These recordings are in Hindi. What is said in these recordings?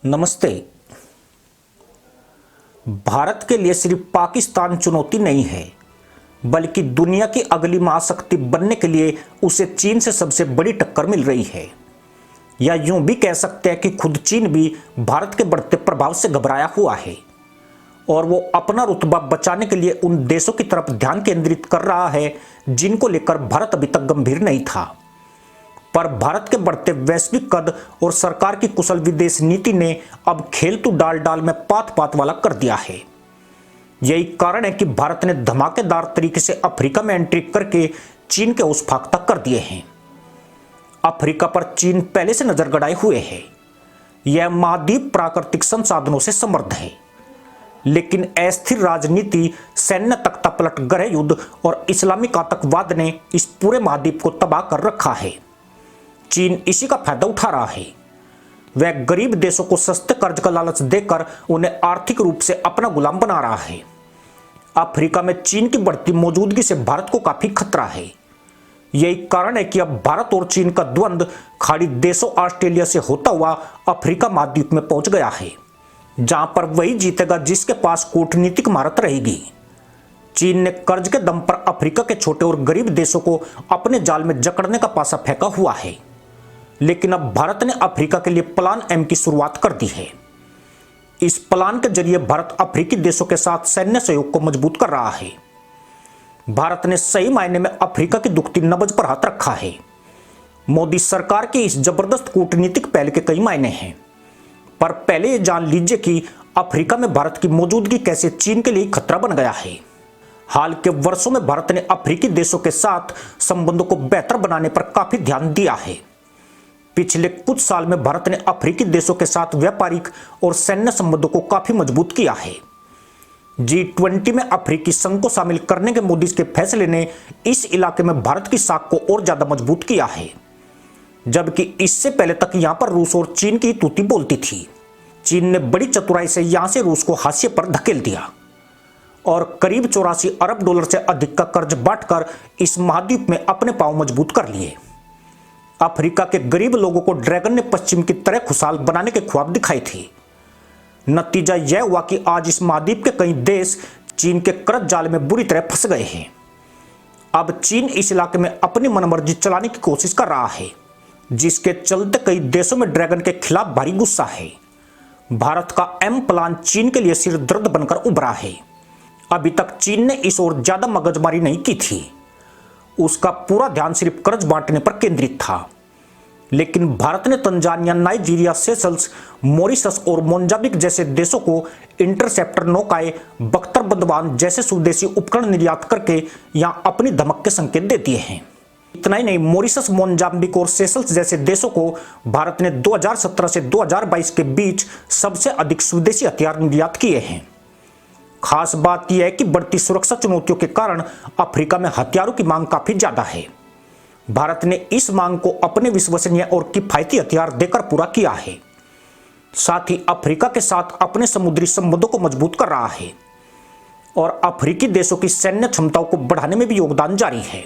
नमस्ते। भारत के लिए सिर्फ पाकिस्तान चुनौती नहीं है, बल्कि दुनिया की अगली महाशक्ति बनने के लिए उसे चीन से सबसे बड़ी टक्कर मिल रही है। या यूं भी कह सकते हैं कि खुद चीन भी भारत के बढ़ते प्रभाव से घबराया हुआ है और वो अपना रुतबा बचाने के लिए उन देशों की तरफ ध्यान केंद्रित कर रहा है जिनको लेकर भारत अभी तक गंभीर नहीं था। पर भारत के बढ़ते वैश्विक कद और सरकार की कुशल विदेश नीति ने अब खेल तो डाल डाल में पात पात वाला कर दिया है। यही कारण है कि भारत ने धमाकेदार तरीके से अफ्रीका में एंट्री करके चीन के उस फाक तक कर दिए हैं। अफ्रीका पर चीन पहले से नजर गड़ाए हुए है। यह महाद्वीप प्राकृतिक संसाधनों से समृद्ध है, लेकिन अस्थिर राजनीति, सैन्य तख्तापलट, गृह युद्ध और इस्लामिक आतंकवाद ने इस पूरे महाद्वीप को तबाह कर रखा है। चीन इसी का फायदा उठा रहा है। वह गरीब देशों को सस्ते कर्ज का लालच देकर उन्हें आर्थिक रूप से अपना गुलाम बना रहा है। अफ्रीका में चीन की बढ़ती मौजूदगी से भारत को काफी खतरा है। यही कारण है कि अब भारत और चीन का द्वंद्व खाड़ी देशों ऑस्ट्रेलिया से होता हुआ अफ्रीका महाद्वीप में पहुंच गया है, जहां पर वही जीतेगा जिसके पास कूटनीतिक महारत रहेगी। चीन ने कर्ज के दम पर अफ्रीका के छोटे और गरीब देशों को अपने जाल में जकड़ने का पासा फेंका हुआ है, लेकिन अब भारत ने अफ्रीका के लिए प्लान एम की शुरुआत कर दी है। इस प्लान के जरिए भारत अफ्रीकी देशों के साथ सैन्य सहयोग को मजबूत कर रहा है। भारत ने सही मायने में अफ्रीका की दुखती नब्ज पर हाथ रखा है। मोदी सरकार की इस जबरदस्त कूटनीतिक पहल के कई मायने हैं, पर पहले ये जान लीजिए कि अफ्रीका में भारत की मौजूदगी कैसे चीन के लिए खतरा बन गया है। हाल के वर्षों में भारत ने अफ्रीकी देशों के साथ संबंधों को बेहतर बनाने पर काफी ध्यान दिया है। पिछले कुछ साल में भारत ने अफ्रीकी देशों के साथ व्यापारिक और सैन्य संबंधों को काफी मजबूत किया है। G20 में अफ्रीकी संघ को शामिल करने के मोदी के फैसले ने इस इलाके में भारत की साख को और ज्यादा मजबूत किया है, जबकि इससे पहले तक यहां पर रूस और चीन की तूती बोलती थी। चीन ने बड़ी चतुराई से यहां से रूस को हाशिए पर धकेल दिया और करीब 84 अरब डॉलर से अधिक का कर्ज बांटकर इस महाद्वीप में अपने पांव मजबूत कर लिए। अफ्रीका के गरीब लोगों को ड्रैगन ने पश्चिम की तरह खुशहाल बनाने के ख्वाब दिखाए थे। नतीजा यह हुआ कि आज इस महाद्वीप के कई देश चीन के कर्ज जाल में बुरी तरह फंस गए हैं। अब चीन इस इलाके में अपनी मनमर्जी चलाने की कोशिश कर रहा है, जिसके चलते कई देशों में ड्रैगन के खिलाफ भारी गुस्सा है। भारत का एम प्लान चीन के लिए सिर दर्द बनकर उभरा है। अभी तक चीन ने इस ओर ज्यादा मगजमारी नहीं की थी। उसका पूरा ध्यान सिर्फ कर्ज बांटने पर केंद्रित था, लेकिन भारत ने तंजानिया, नाइजीरिया, सेशल्स, मॉरिशस और मोजाम्बिक जैसे देशों को इंटरसेप्टर नौकाएं, बख्तर बंदवान जैसे स्वदेशी उपकरण निर्यात करके यहां अपनी धमक के संकेत दे दिए हैं। इतना ही नहीं, मॉरिशस, मोजाम्बिक और सेशल्स जैसे देशों को भारत ने 2017 से 2022 के बीच सबसे अधिक स्वदेशी हथियार निर्यात किए हैं। खास बात यह है कि बढ़ती सुरक्षा चुनौतियों के कारण अफ्रीका में हथियारों की मांग काफी ज्यादा है। भारत ने इस मांग को अपने विश्वसनीय और किफायती हथियार देकर पूरा किया है। साथ ही अफ्रीका के साथ अपने समुद्री संबंधों को मजबूत कर रहा है और अफ्रीकी देशों की सैन्य क्षमताओं को बढ़ाने में भी योगदान जारी है।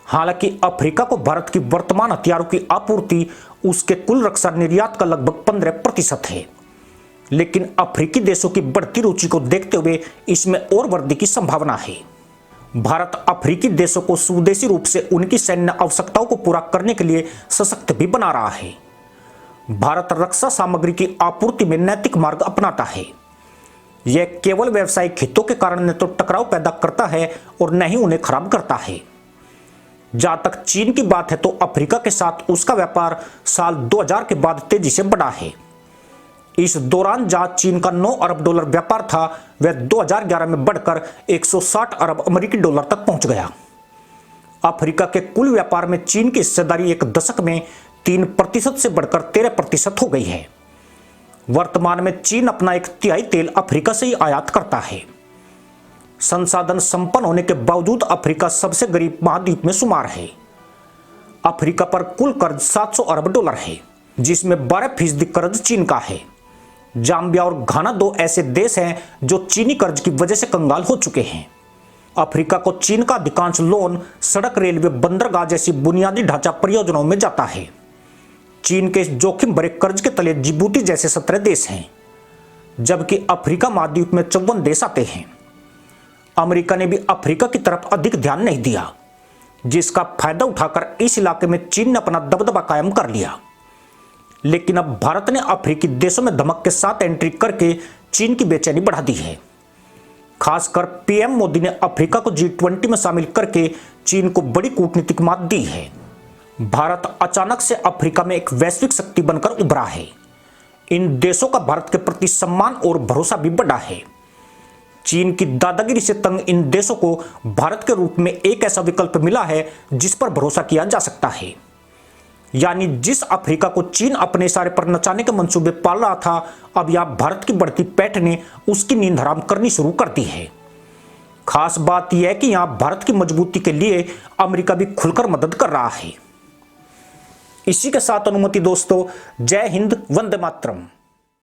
हालांकि अफ्रीका को भारत की वर्तमान हथियारों की आपूर्ति उसके कुल रक्षा निर्यात का लगभग 15% है, लेकिन अफ्रीकी देशों की बढ़ती रुचि को देखते हुए इसमें और वृद्धि की संभावना है। भारत अफ्रीकी देशों को स्वदेशी रूप से उनकी सैन्य आवश्यकताओं को पूरा करने के लिए सशक्त भी बना रहा है। भारत रक्षा सामग्री की आपूर्ति में नैतिक मार्ग अपनाता है। यह केवल व्यावसायिक हितों के कारण न तो टकराव पैदा करता है और न ही उन्हें खराब करता है। जहां तक चीन की बात है तो अफ्रीका के साथ उसका व्यापार साल 2000 के बाद तेजी से बढ़ा है। इस दौरान जहां चीन का 9 अरब डॉलर व्यापार था, वह 2011 में बढ़कर 160 अरब अमेरिकी डॉलर तक पहुंच गया। अफ्रीका के कुल व्यापार में चीन की हिस्सेदारी एक दशक में 3% से बढ़कर 13% हो गई है। वर्तमान में चीन अपना 1/3 तेल अफ्रीका से ही आयात करता है। संसाधन संपन्न होने के बावजूद अफ्रीका सबसे गरीब महाद्वीप में शुमार है। अफ्रीका पर कुल कर्ज 700 अरब डॉलर है, जिसमें 12% कर्ज चीन का है। जाम्बिया और घाना 2 ऐसे देश हैं जो चीनी कर्ज की वजह से कंगाल हो चुके हैं। अफ्रीका को चीन का अधिकांश लोन सड़क, रेलवे, बंदरगाह जैसी बुनियादी ढांचा परियोजनाओं में जाता है। चीन के जोखिम भरे कर्ज के तले जिबूती जैसे 17 देश हैं, जबकि अफ्रीका महाद्वीप में 54 देश आते हैं। अमेरिका ने भी अफ्रीका की तरफ अधिक ध्यान नहीं दिया, जिसका फायदा उठाकर इस इलाके में चीन ने अपना दबदबा कायम कर लिया। लेकिन अब भारत ने अफ्रीकी देशों में धमक के साथ एंट्री करके चीन की बेचैनी बढ़ा दी है। खासकर पीएम मोदी ने अफ्रीका को G20 में शामिल करके चीन को बड़ी कूटनीतिक मात दी है। भारत अचानक से अफ्रीका में एक वैश्विक शक्ति बनकर उभरा है। इन देशों का भारत के प्रति सम्मान और भरोसा भी बढ़ा है। चीन की दादागिरी से तंग इन देशों को भारत के रूप में एक ऐसा विकल्प मिला है जिस पर भरोसा किया जा सकता है। यानी जिस अफ्रीका को चीन अपने इशारे पर नचाने के मंसूबे पाल रहा था, अब यहां भारत की बढ़ती पैठ ने उसकी नींद हराम करनी शुरू कर दी है। खास बात यह है कि यहां भारत की मजबूती के लिए अमेरिका भी खुलकर मदद कर रहा है। इसी के साथ अनुमति दोस्तों, जय हिंद, वंदे मातरम।